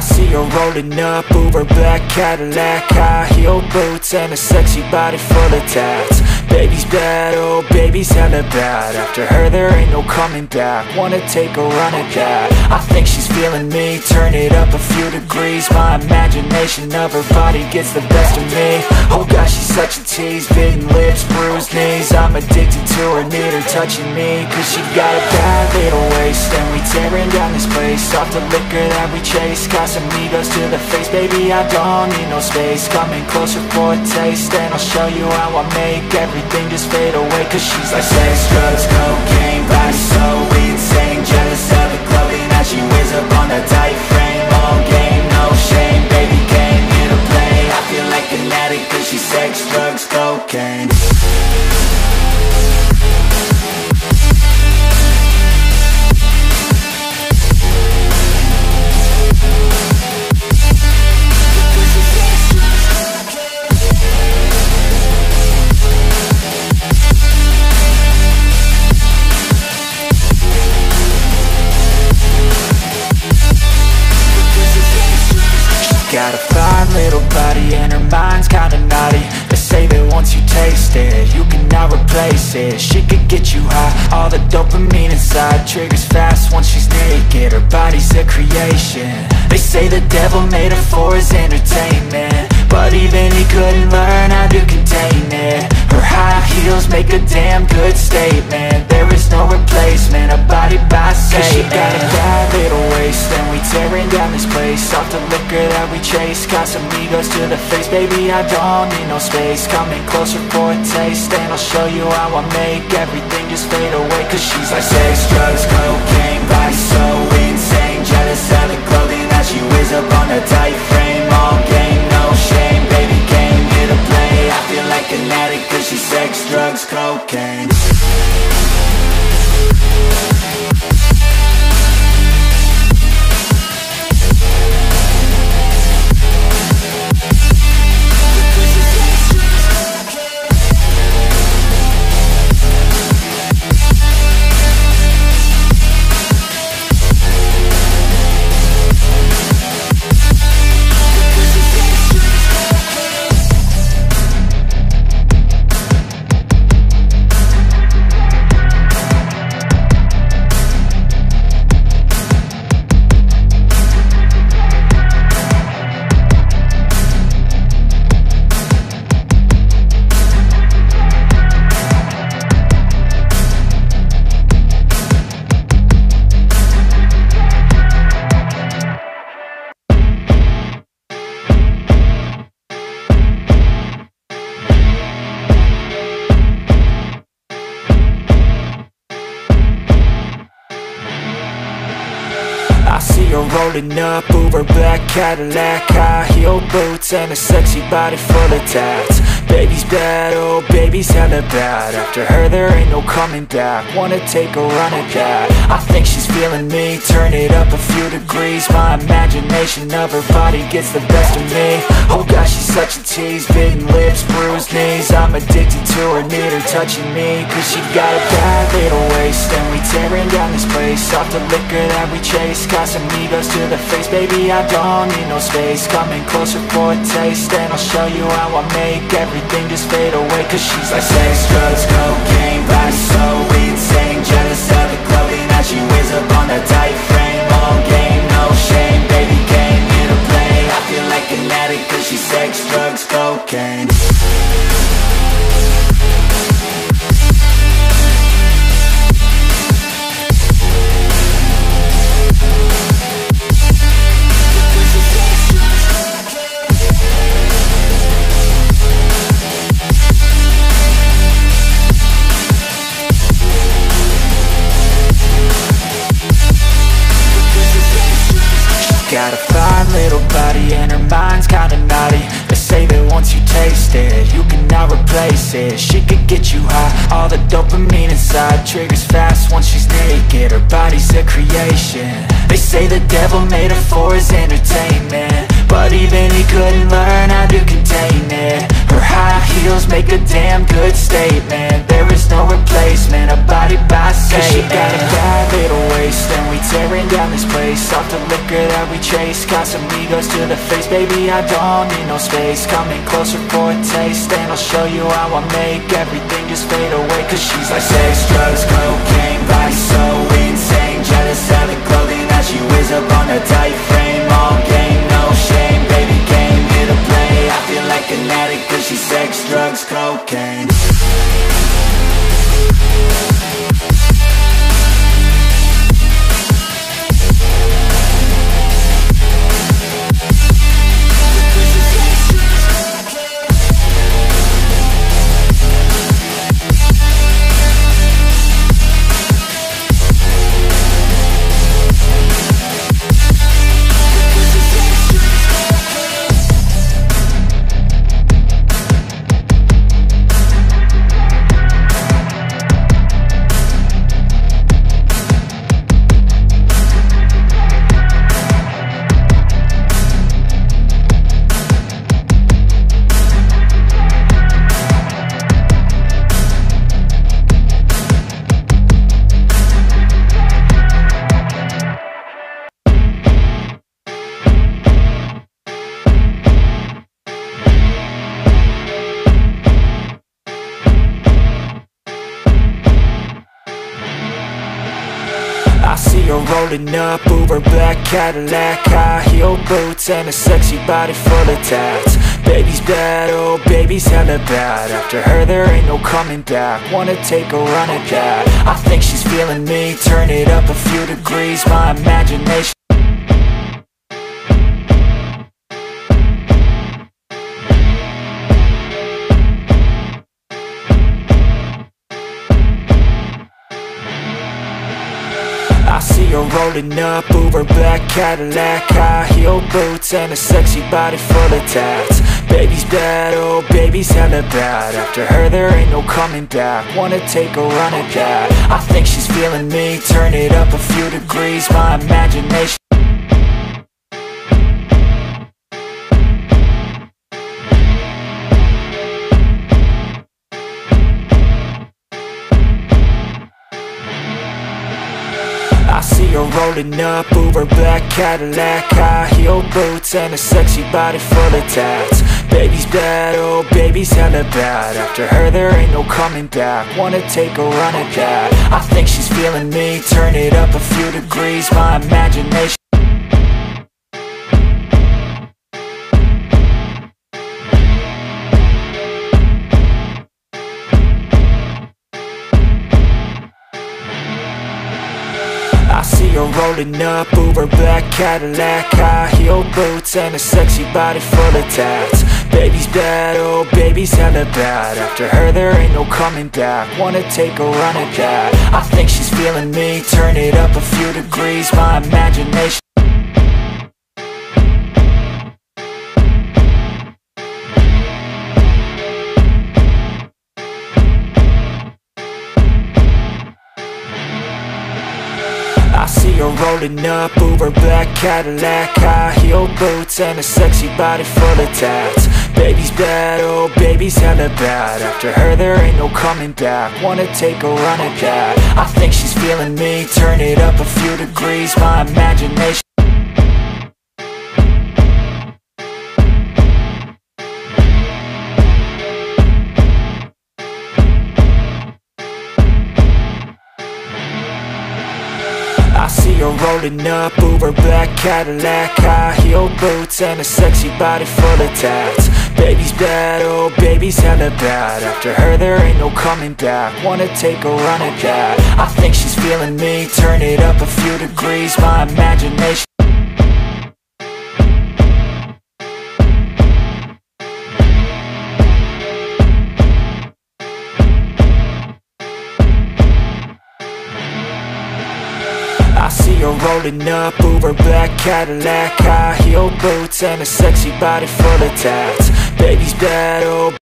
see her rolling up, Uber black Cadillac, high heel boots and a sexy body full of tats. Baby's bad, oh baby's hella bad. After her there ain't no coming back. Wanna take a run at that. I think she's feeling me, turn it up a few degrees. My imagination of her body gets the best of me. Oh gosh, she's such a tease, bitten lips, bruised knees. I'm addicted to her, need her touching me, cause she got a bad little waist. And we tearing down this place, off the liquor that we chase. Casamigos to the face, baby I don't need no space. Coming closer for a taste, and I'll show you how I make everything just fade away. Cause she's like sex, drugs, cocaine, body so insane. Jealous of the clothing that she wears up on that tight frame. All game, no shame, baby came here to play. I feel like an addict cause she's sex, drugs, cocaine. Got a fine little body and her mind's kinda naughty. They say that once you taste it, you cannot replace it. She could get you high, all the dopamine inside triggers fast once she's naked. Her body's a creation. They say the devil made her for his entertainment, but even he couldn't learn how to contain it. Her high heels make a damn good statement. There is no replacement, a body by Satan. Cause she got a bad little waist, and we tearing down this place. Off the liquor that we chase, Casamigos to the face, baby I don't need no space. Coming closer for a taste, and I'll show you how I make everything just fade away. Cause she's like sex, drugs, cocaine, body so insane. Jealous of the clothing that she wears up on a tight frame. All game, no shame, baby came here to play. I feel like an addict cause she's sex, drugs, cocaine. I see her rolling up, Uber black Cadillac, high heel boots and a sexy body full of tats. Baby's bad, oh baby's hella bad. After her there ain't no coming back. Wanna take a run at that. I think she's feeling me, turn it up a few degrees. My imagination of her body gets the best of me. Oh gosh, she's such a tease, bitten lips, bruised knees. I'm addicted to her, need her touching me, cause she got a bad little waist. And we tearing down this place, off the liquor that we chase. Casamigos to the face, baby I don't need no space. Coming closer for a taste, and I'll show you how I make everything just fade away. Cause she's like sex, drugs, cocaine, body so insane. Jealous of the clothing that she wears up on that tight frame. All game, no shame, baby came here to play. I feel like an addict cause she's sex, drugs, cocaine. Got a fine little body and her mind's kinda naughty. They say that once you taste it, you cannot replace it. She could get you high, all the dopamine inside triggers fast once she's naked. Her body's a creation. They say the devil made her for his entertainment, but even he couldn't learn how to contain it. Her high heels make a damn good statement. There is no replacement, a body by Satan. Cause she got a bad little waist, and we staring down this place, off the liquor that we chase. Got some egos to the face, baby, I don't need no space. Coming closer for a taste, and I'll show you how I make everything just fade away. Cause she's like sex, drugs, cocaine, body so insane. Jealous of the clothing that she wears up on a tight frame. All game, no shame, baby came here to play. I feel like an addict cause she's sex, drugs, cocaine. I see her rolling up, Uber black Cadillac, high heel boots and a sexy body full of tats. Baby's bad, oh baby's hella bad. After her there ain't no coming back. Wanna take a run at that. I think she's feeling me, turn it up a few degrees. My imagination I see her rolling up, Uber black Cadillac, high heel boots and a sexy body full of tats. Baby's bad, oh baby's hella bad. After her there ain't no coming back. Wanna take a run at that. I think she's feeling me, turn it up a few degrees. My imagination I see her rolling up, Uber black Cadillac, high heel boots and a sexy body full of tats. Baby's bad, oh baby's hella bad. After her there ain't no coming back. Wanna take a run at that. I think she's feeling me, turn it up a few degrees. My imagination I see her rolling up, Uber black Cadillac, high heel boots and a sexy body full of tats. Baby's bad, oh baby's hella bad. After her there ain't no coming back. Wanna take a run at that. I think she's feeling me, turn it up a few degrees. My imagination I see her rolling up, Uber black Cadillac, high heel boots and a sexy body full of tats. Baby's bad, oh baby's hella bad. After her there ain't no coming back. Wanna take a run at that. I think she's feeling me, turn it up a few degrees. My imagination I see her rolling up, Uber black Cadillac, high heel boots and a sexy body full of tats. Baby's bad, oh baby's hella bad. After her there ain't no coming back. Wanna take a run at that. I think she's feeling me, turn it up a few degrees. My imagination I see her rolling up, Uber black Cadillac, high heel boots and a sexy body full of tats. Baby's bad, oh